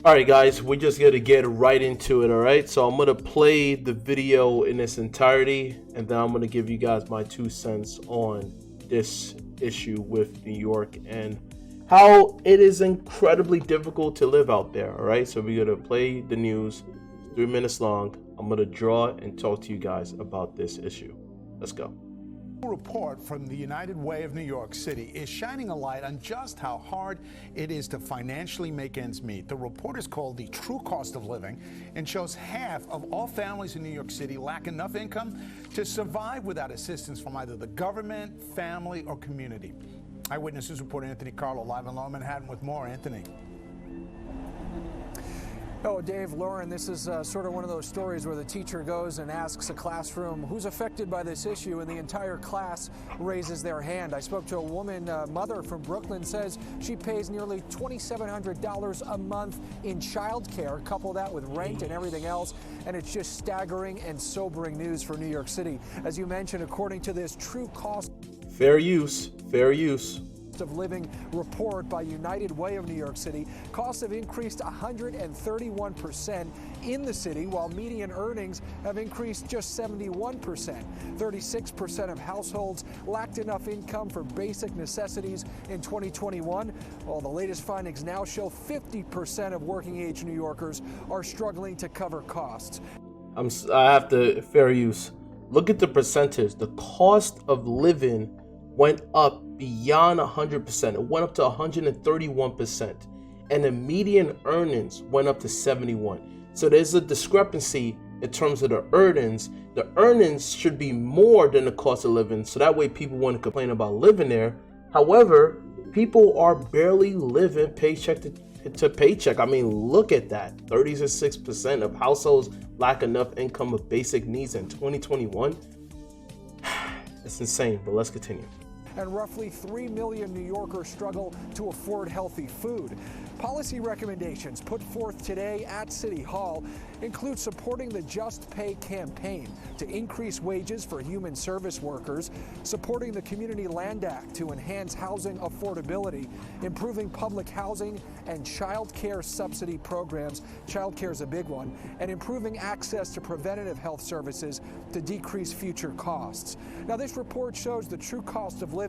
All right, guys, we're just going to get right into it, all right? So I'm going to play the video in its entirety, and then I'm going to give you guys my 2 cents on this issue with New York and how it is incredibly difficult to live out there, all right? So we're going to play the news, 3 minutes long. I'm going to draw and talk to you guys about this issue. Let's go. A report from the United Way of New York City is shining a light on just how hard it is to financially make ends meet. The report is called The True Cost of Living and shows half of all families in New York City lack enough income to survive without assistance from either the government, family, or community. Eyewitness News reporter Anthony Carlo live in Lower Manhattan with more. Anthony. Oh, Dave, Lauren, this is sort of one of those stories where the teacher goes and asks a classroom who's affected by this issue, and the entire class raises their hand. I spoke to a woman, mother from Brooklyn, says she pays nearly $2,700 a month in childcare. Couple that with rent and everything else, and it's just staggering and sobering news for New York City. As you mentioned, according to this true cost Fair use. of living report by United Way of New York City, costs have increased 131% in the city, while median earnings have increased just 71%. 36% of households lacked enough income for basic necessities in 2021, while the latest findings now show 50% of working-age New Yorkers are struggling to cover costs. I have to fair use. Look at the percentage. The cost of living went up beyond 100%. It went up to 131%, and the median earnings went up to 71. So there's a discrepancy in terms of the earnings. The earnings should be more than the cost of living, so that way people want to complain about living there. However, people are barely living paycheck to paycheck. I mean, look at that. 36% of households lack enough income of basic needs in 2021. It's insane, but let's continue. And roughly 3 million New Yorkers struggle to afford healthy food. Policy recommendations put forth today at City Hall include supporting the Just Pay campaign to increase wages for human service workers, supporting the Community Land Act to enhance housing affordability, improving public housing and child care subsidy programs. Child care is a big one, and improving access to preventative health services to decrease future costs. Now, this report shows the true cost of living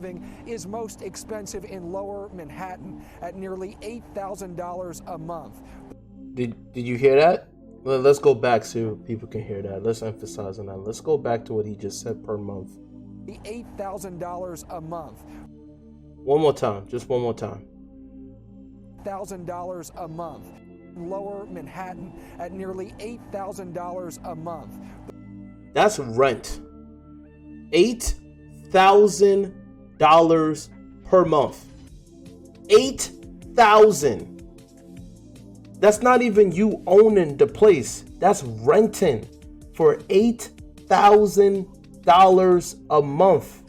is most expensive in Lower Manhattan at nearly $8,000 a month. Did you hear that? Well, let's go back so people can hear that. Let's emphasize on that. Let's go back to what he just said per month. $8,000 a month. One more time. Just one more time. $1,000 a month. Lower Manhattan at nearly $8,000 a month. That's rent. $8,000 per month. 8,000. That's not even you owning the place. That's renting for $8,000 a month.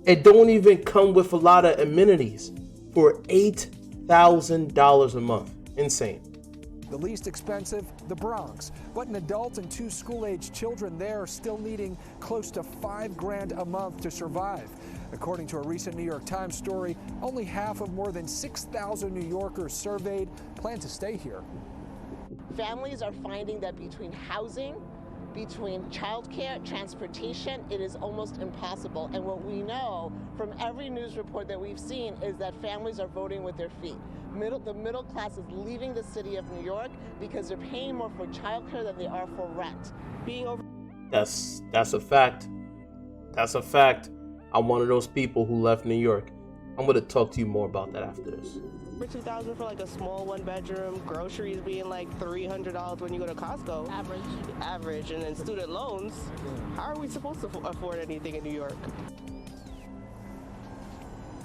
It don't even come with a lot of amenities for $8,000 a month. Insane. The least expensive, the Bronx. But an adult and 2 school-aged children there are still needing close to $5,000 a month to survive. According to a recent New York Times story, only half of more than 6,000 New Yorkers surveyed plan to stay here. Families are finding that between housing, between childcare, transportation, it is almost impossible. And what we know from every news report that we've seen is that families are voting with their feet. The middle class is leaving the city of New York because they're paying more for childcare than they are for rent. That's a fact. That's a fact. I'm one of those people who left New York. I'm going to talk to you more about that after this. For $2,000 for like a small 1-bedroom, groceries being like $300 when you go to Costco. Average, and then student loans. How are we supposed to afford anything in New York?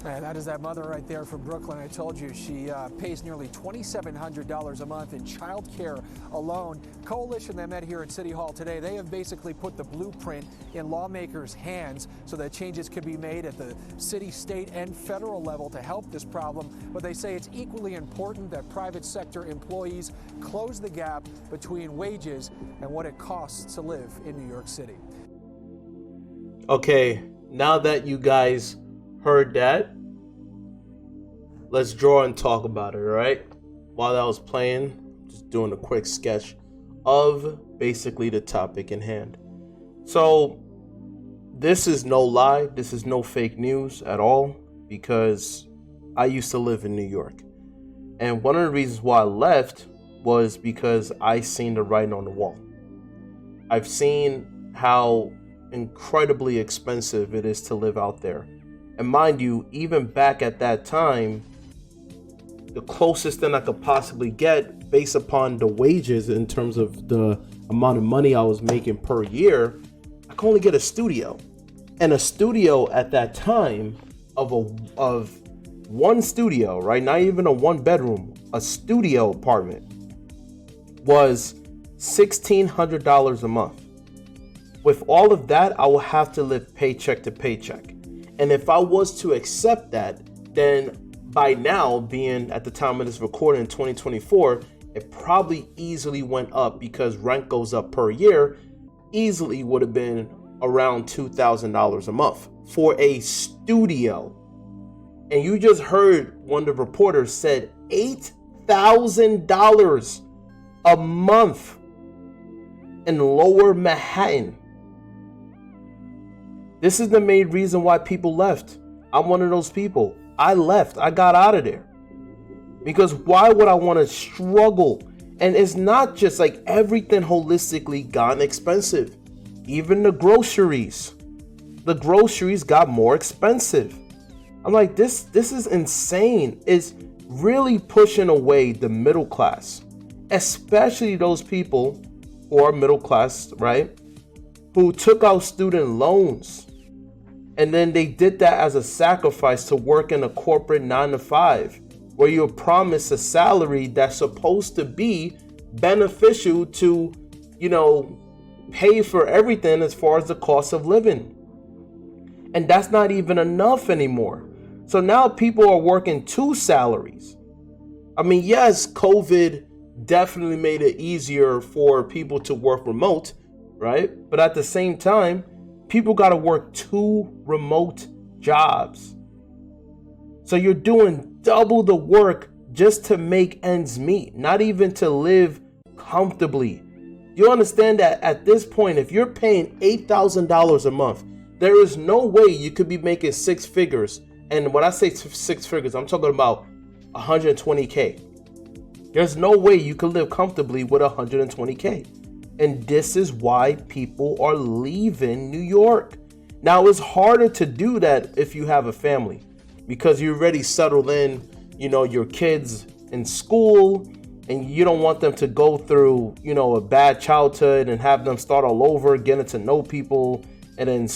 And that is that mother right there from Brooklyn. I told you she pays nearly $2,700 a month in child care alone. Coalition that met here at City Hall today, they have basically put the blueprint in lawmakers' hands so that changes could be made at the city, state, and federal level to help this problem. But they say it's equally important that private sector employees close the gap between wages and what it costs to live in New York City. Okay, now that you guys heard that, let's draw and talk about it, all right? while I was playing, just doing a quick sketch of basically the topic in hand. So this is no lie, this is no fake news at all, because I used to live in New York. And one of the reasons why I left was because I seen the writing on the wall. I've seen how incredibly expensive it is to live out there. And mind you, even back at that time, the closest thing I could possibly get based upon the wages in terms of the amount of money I was making per year, I could only get a studio. And a studio at that time of one studio, right? Not even a one bedroom, a studio apartment was $1,600 a month. With all of that, I will have to live paycheck to paycheck. And if I was to accept that, then by now, being at the time of this recording in 2024, it probably easily went up because rent goes up per year, easily would have been around $2,000 a month for a studio. And you just heard one of the reporters said $8,000 a month in Lower Manhattan. This is the main reason why people left. I'm one of those people. I left. I got out of there. Because why would I want to struggle? And it's not just like everything holistically gotten expensive. Even the groceries. The groceries got more expensive. I'm like, this is insane. It's really pushing away the middle class. Especially those people who are middle class, right? Who took out student loans. And then they did that as a sacrifice to work in a corporate 9-to-5, where you're promised a salary that's supposed to be beneficial to, pay for everything as far as the cost of living. And that's not even enough anymore. So now people are working 2 salaries. I mean, yes, COVID definitely made it easier for people to work remote, right? But at the same time, people got to work 2 remote jobs. So you're doing double the work just to make ends meet, not even to live comfortably. You understand that at this point, if you're paying $8,000 a month, there is no way you could be making 6 figures. And when I say 6 figures, I'm talking about 120K. There's no way you could live comfortably with 120K. And this is why people are leaving New York. Now, it's harder to do that if you have a family, because you're already settled in, your kids in school, and you don't want them to go through, a bad childhood and have them start all over, getting to know people, and then,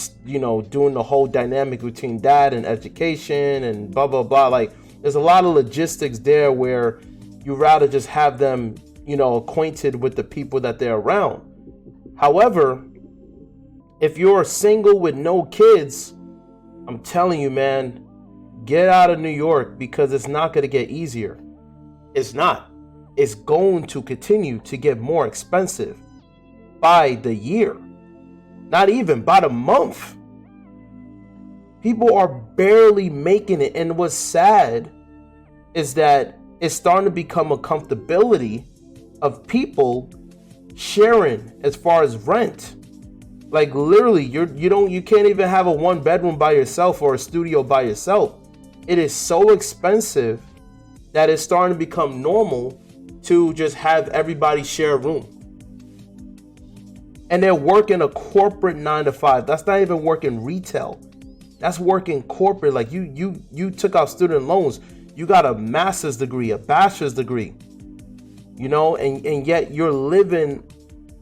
doing the whole dynamic between that and education and blah, blah, blah. Like, there's a lot of logistics there where you rather just have them, acquainted with the people that they're around. However, if you're single with no kids, I'm telling you, man, get out of New York, because it's not going to get easier. It's not. It's going to continue to get more expensive by the year. Not even by the month. People are barely making it. And what's sad is that it's starting to become a comfortability of people sharing as far as rent. Like, literally, you can't even have a 1 bedroom by yourself or a studio by yourself. It is so expensive that it's starting to become normal to just have everybody share a room. And they're working a corporate 9-to-5. That's not even working retail. That's working corporate. Like, you took out student loans. You got a master's degree, a bachelor's degree, and yet you're living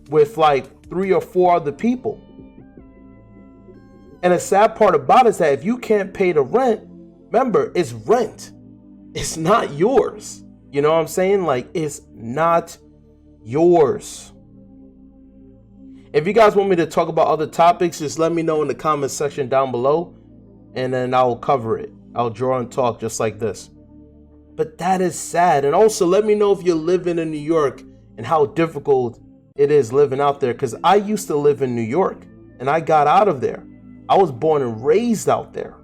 with like 3 or 4 other people. And the sad part about it is that if you can't pay the rent, remember, it's rent. It's not yours. You know what I'm saying? Like, it's not yours. If you guys want me to talk about other topics, just let me know in the comment section down below, and then I'll cover it. I'll draw and talk just like this. But that is sad. And also, let me know if you're living in New York and how difficult it is living out there. Because I used to live in New York, and I got out of there. I was born and raised out there.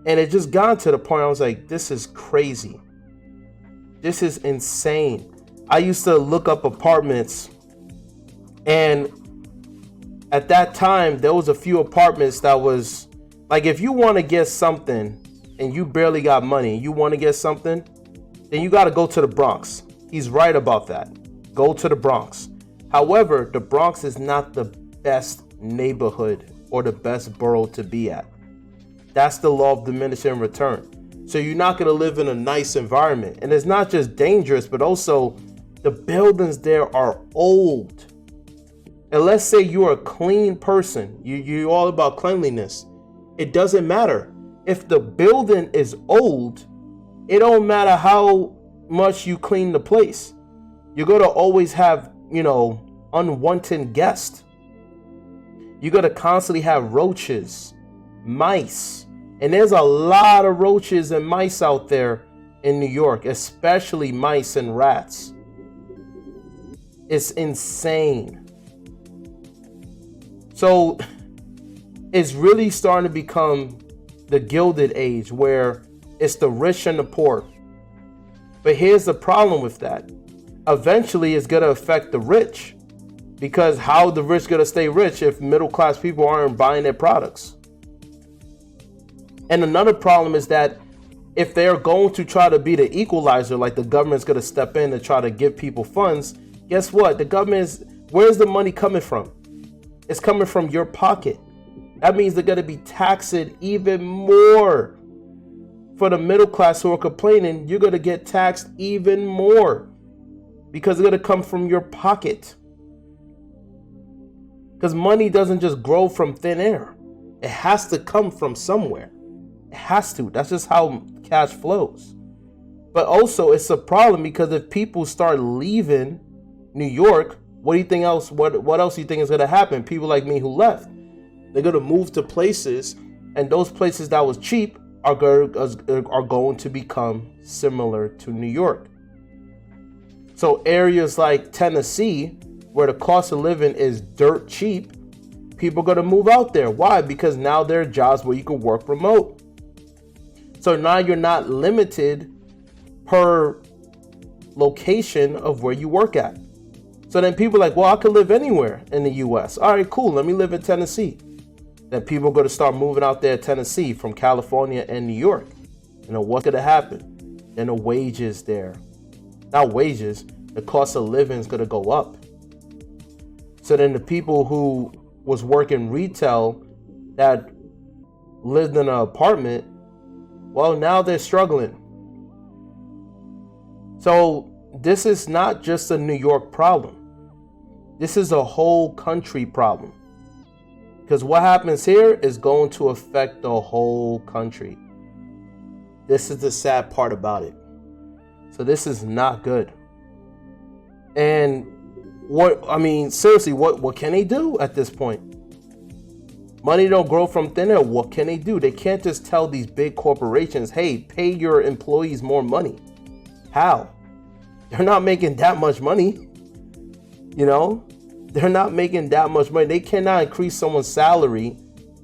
And it just got to the point I was like, this is crazy. This is insane. I used to look up apartments, and at that time, there was a few apartments that was like, if you want to get something and you barely got money, you want to get something, then you got to go to the Bronx. He's right about that. Go to the Bronx. However, the Bronx is not the best neighborhood or the best borough to be at. That's the law of diminishing return. So you're not going to live in a nice environment. And it's not just dangerous, but also the buildings there are old. And let's say you're a clean person. You're all about cleanliness. It doesn't matter. If the building is old, it don't matter how much you clean the place. You're going to always have, unwanted guests. You're going to constantly have roaches, mice. And there's a lot of roaches and mice out there in New York, especially mice and rats. It's insane. So it's really starting to become the Gilded Age, where it's the rich and the poor. But here's the problem with that. Eventually, it's going to affect the rich, because how the rich going to stay rich if middle class people aren't buying their products? And another problem is that if they're going to try to be the equalizer, like the government's going to step in and try to give people funds, guess what? The government is, where's the money coming from? It's coming from your pocket. That means they're going to be taxed even more. For the middle class who are complaining, you're going to get taxed even more, because it's going to come from your pocket. Because money doesn't just grow from thin air. It has to come from somewhere. It has to. That's just how cash flows. But also, it's a problem because if people start leaving New York, what do you think else? What else do you think is going to happen? People like me who left, they're going to move to places, and those places that was cheap are going to become similar to New York. So areas like Tennessee, where the cost of living is dirt cheap, people are going to move out there. Why? Because now there are jobs where you can work remote. So now you're not limited per location of where you work at. So then people are like, well, I could live anywhere in the US. All right, cool. Let me live in Tennessee. Then people are going to start moving out there to Tennessee from California and New York. What's going to happen? Then the wages there. Not wages. The cost of living is going to go up. So then the people who was working retail that lived in an apartment, well, now they're struggling. So this is not just a New York problem. This is a whole country problem. Because what happens here is going to affect the whole country. This is the sad part about it. So this is not good. And seriously, what can they do at this point? Money don't grow from thin air. What can they do? They can't just tell these big corporations, hey, pay your employees more money. How? They're not making that much money. They're not making that much money. They cannot increase someone's salary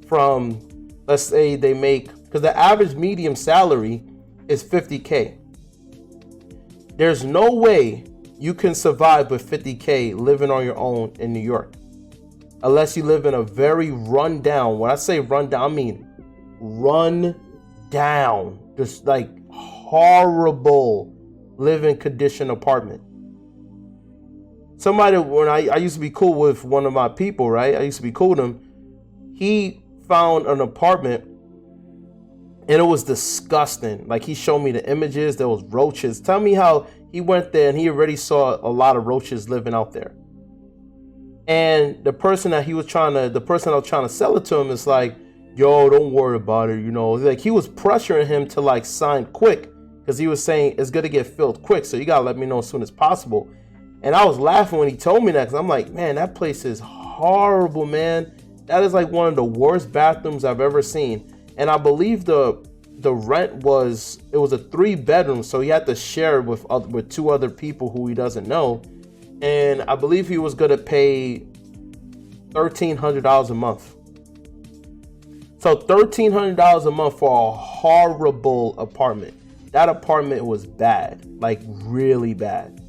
from, let's say they make, because the average medium salary is $50K. There's no way you can survive with $50K living on your own in New York. Unless you live in a very run down, when I say run down, I mean run down, just like horrible living condition apartment. Somebody, when I used to be cool with one of my people, right? I used to be cool with him. He found an apartment and it was disgusting. Like, he showed me the images, there was roaches. Tell me how he went there and he already saw a lot of roaches living out there. And the person I was trying to sell it to him is like, yo, don't worry about it. Like, he was pressuring him to like sign quick, because he was saying it's going to get filled quick. So you got to let me know as soon as possible. And I was laughing when he told me that, because I'm like, man, that place is horrible, man. That is like one of the worst bathrooms I've ever seen. And I believe the rent was a 3-bedroom. So he had to share it with 2 other people who he doesn't know. And I believe he was going to pay $1,300 a month. So $1,300 a month for a horrible apartment. that apartment was bad, like really bad.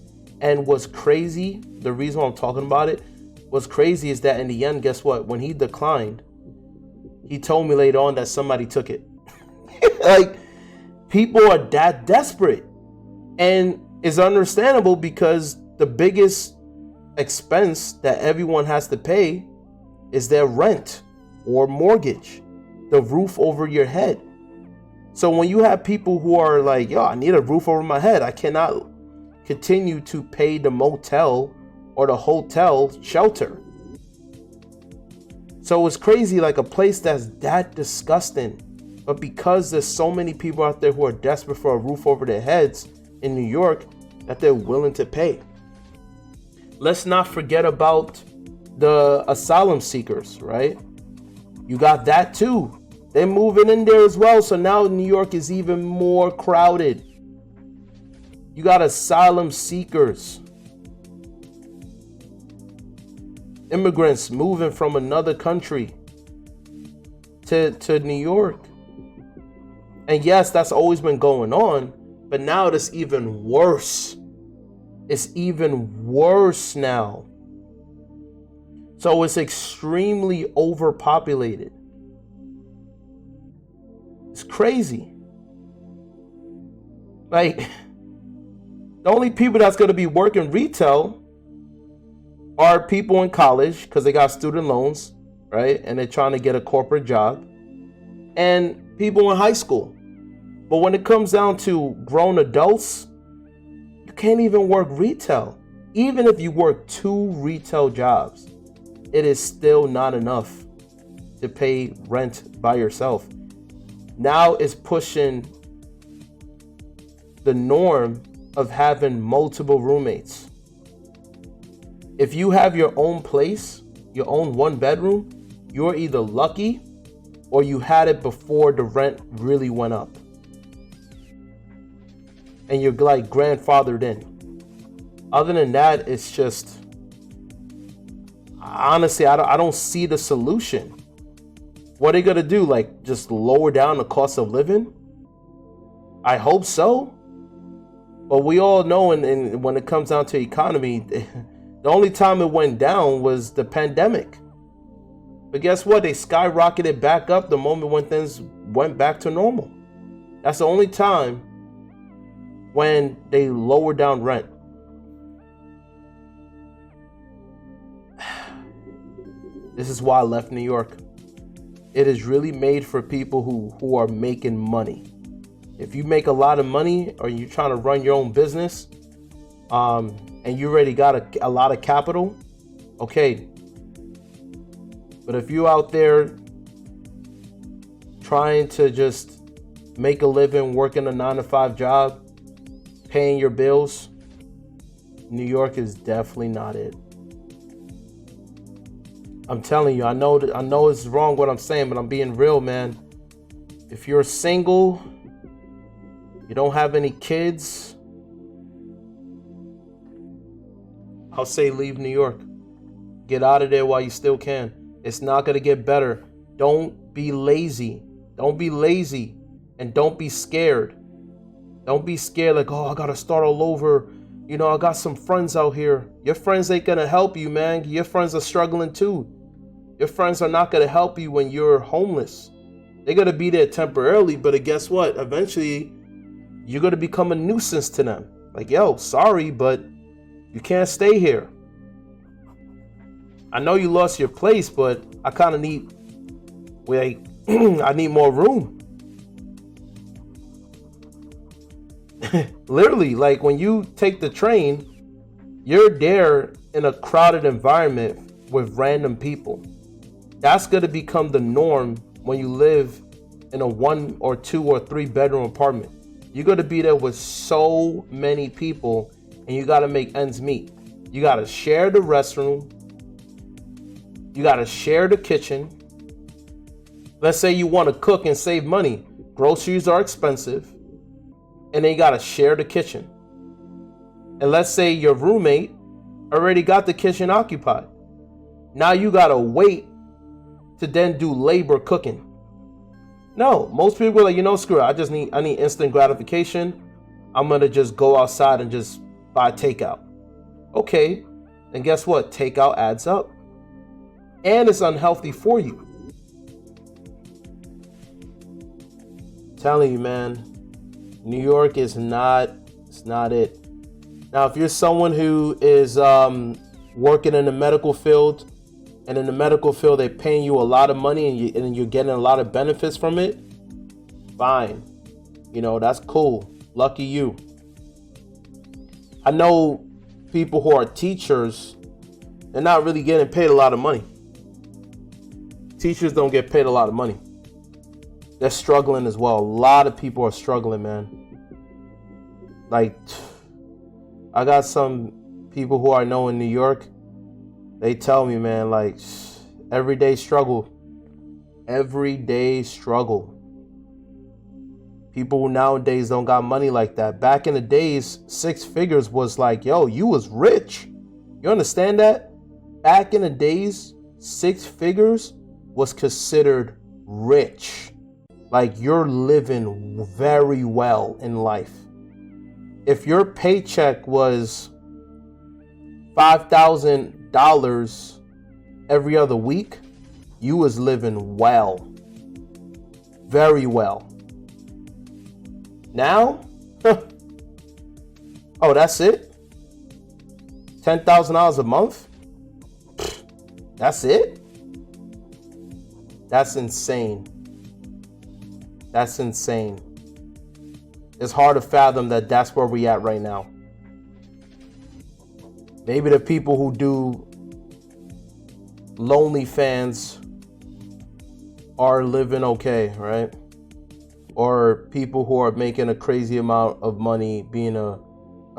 And what's crazy, the reason why I'm talking about it, what's crazy is that in the end, guess what? When he declined, he told me later on that somebody took it. Like, people are that desperate. And it's understandable because the biggest expense that everyone has to pay is their rent or mortgage, the roof over your head. So when you have people who are like, yo, I need a roof over my head, I cannot continue to pay the motel or the hotel shelter. So it's crazy, like a place that's that disgusting, but because there's so many people out there who are desperate for a roof over their heads in New York, that they're willing to pay. Let's not forget about the asylum seekers, right? You got that too. They're moving in there as well. So now New York is even more crowded. You got asylum seekers, immigrants moving from another country to New York. And yes, that's always been going on, but now it's even worse. It's even worse now. So it's extremely overpopulated. It's crazy. Like, the only people that's going to be working retail are people in college because they got student loans, right? And they're trying to get a corporate job. And people in high school. But when it comes down to grown adults, you can't even work retail. Even if you work 2 retail jobs, it is still not enough to pay rent by yourself. Now it's pushing the norm of having multiple roommates. If you have your own place, your own 1 bedroom, you're either lucky or you had it before the rent really went up. And you're like grandfathered in. Other than that, it's just, honestly, I don't see the solution. What are they gonna do? Like, just lower down the cost of living? I hope so. But we all know, and when it comes down to economy, the only time it went down was the pandemic. But guess what? They skyrocketed back up the moment when things went back to normal. That's the only time when they lowered down rent. This is why I left New York. It is really made for people who are making money. If you make a lot of money or you're trying to run your own business, and you already got a lot of capital, okay. But if you're out there trying to just make a living, working a 9-to-5 job, paying your bills, New York is definitely not it. I'm telling you, I know it's wrong what I'm saying, but I'm being real, man. If you're single, you don't have any kids, I'll say leave New York. Get out of there while you still can. It's not going to get better. Don't be lazy. Don't be lazy, and don't be scared. Don't be scared like, oh, I got to start all over. You know, I got some friends out here. Your friends ain't going to help you, man. Your friends are struggling too. Your friends are not going to help you when you're homeless. They're going to be there temporarily, but guess what? Eventually, you're going to become a nuisance to them. Like, yo, sorry, but you can't stay here. I know you lost your place, but I kind of need, I need more room. Literally, like when you take the train, you're there in a crowded environment with random people. That's going to become the norm when you live in a 1 or 2 or 3 bedroom apartment. You're going to be there with so many people, and you got to make ends meet. You got to share the restroom. You got to share the kitchen. Let's say you want to cook and save money. Groceries are expensive. And then you got to share the kitchen. And let's say your roommate already got the kitchen occupied. Now you got to wait to then do labor cooking. No, most people are like, screw it. I need instant gratification. I'm gonna just go outside and just buy takeout. Okay, and guess what? Takeout adds up, and it's unhealthy for you. I'm telling you, man, New York is not. It's not it. Now, if you're someone who is working in the medical field, and in the medical field they're paying you a lot of money and you're getting a lot of benefits from it, fine. That's cool. Lucky you. I know people who are teachers, they're not really getting paid a lot of money. Teachers don't get paid a lot of money. They're struggling as well. A lot of people are struggling, man. Like, I got some people who I know in New York. They tell me, man, like, everyday struggle. Everyday struggle. People nowadays don't got money like that. Back in the days, 6 figures was like, yo, you was rich. You understand that? Back in the days, 6 figures was considered rich. Like, you're living very well in life. If your paycheck was $5,000 every other week, you was living well. Very well. Now, oh, that's it? $10,000 a month? That's it? That's insane. That's insane. It's hard to fathom that that's where we at right now. Maybe the people who do Lonely Fans are living okay, right? Or people who are making a crazy amount of money being a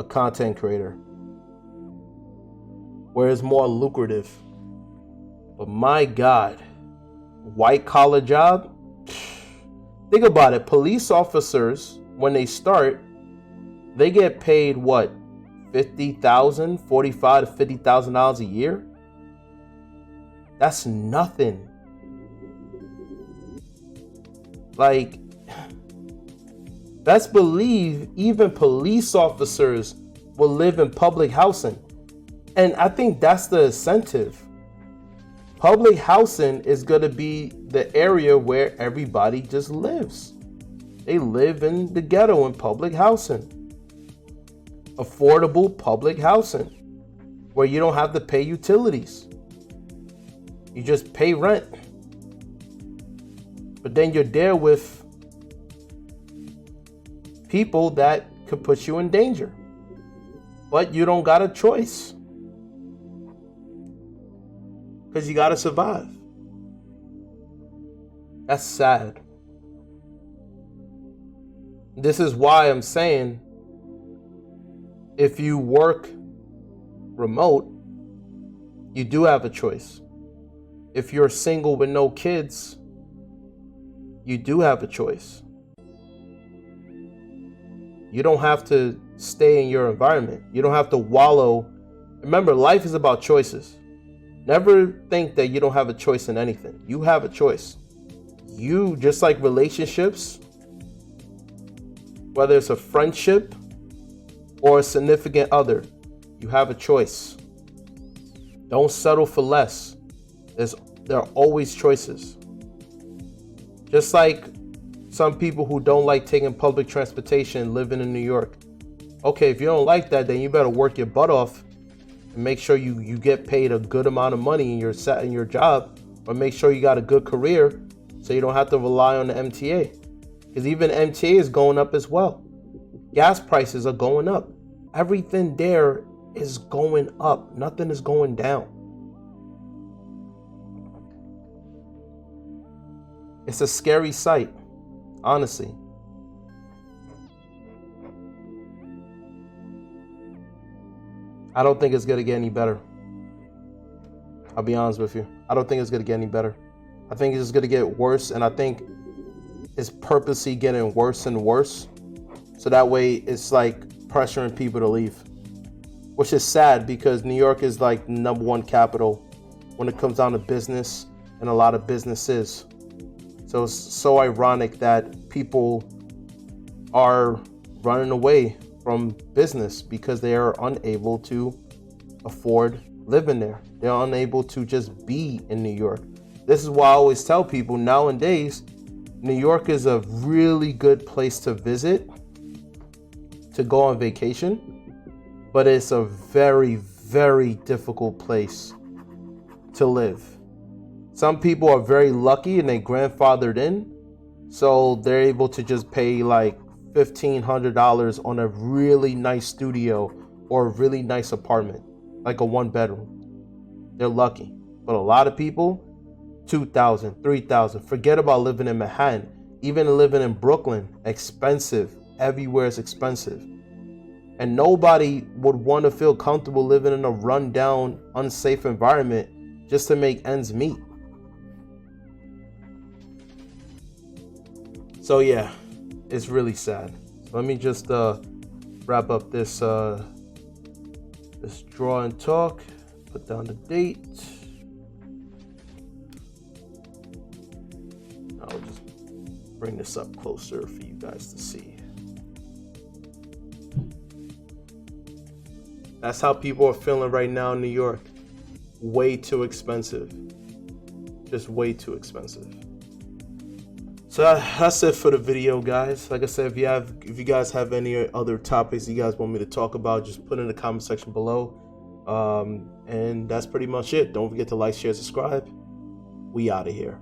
content creator, where it's more lucrative. But my God, white collar job? Think about it. Police officers, when they start, they get paid what? $50,000, $45,000 to $50,000 a year? That's nothing. Like, best believe even police officers will live in public housing. And I think that's the incentive. Public housing is going to be the area where everybody just lives. They live in the ghetto in public housing. Affordable public housing where you don't have to pay utilities. You just pay rent. But then you're there with people that could put you in danger. But you don't got a choice. Because you got to survive. That's sad. This is why I'm saying, if you work remote, you do have a choice. If you're single with no kids, you do have a choice. You don't have to stay in your environment. You don't have to wallow. Remember, life is about choices. Never think that you don't have a choice in anything. You have a choice. You, just like relationships, whether it's a friendship or a significant other, you have a choice. Don't settle for less. There are always choices. Just like some people who don't like taking public transportation living in New York. Okay, if you don't like that, then you better work your butt off and make sure you get paid a good amount of money in your job, or make sure you got a good career so you don't have to rely on the MTA. Because even MTA is going up as well. Gas prices are going up. Everything there is going up. Nothing is going down. It's a scary sight, honestly. I don't think it's going to get any better. I'll be honest with you. I don't think it's going to get any better. I think it's just going to get worse, and I think it's purposely getting worse and worse. So that way it's like pressuring people to leave. Which is sad, because New York is like #1 capital when it comes down to business and a lot of businesses. So it's so ironic that people are running away from business because they are unable to afford living there. They're unable to just be in New York. This is why I always tell people nowadays, New York is a really good place to visit, to go on vacation, but it's a very, very difficult place to live. Some people are very lucky and they grandfathered in, so they're able to just pay like $1,500 on a really nice studio or a really nice apartment, like a 1-bedroom. They're lucky. But a lot of people, $2,000, $3,000. Forget about living in Manhattan. Even living in Brooklyn, expensive. Everywhere is expensive. And nobody would want to feel comfortable living in a rundown, unsafe environment just to make ends meet. So yeah, it's really sad. So let me just wrap up this this draw and talk. Put down the date. I'll just bring this up closer for you guys to see. That's how people are feeling right now in New York. Way too expensive. Just way too expensive. So that's it for the video, guys. Like I said, if you guys have any other topics you guys want me to talk about, just put it in the comment section below. And that's pretty much it. Don't forget to like, share, subscribe. We out of here.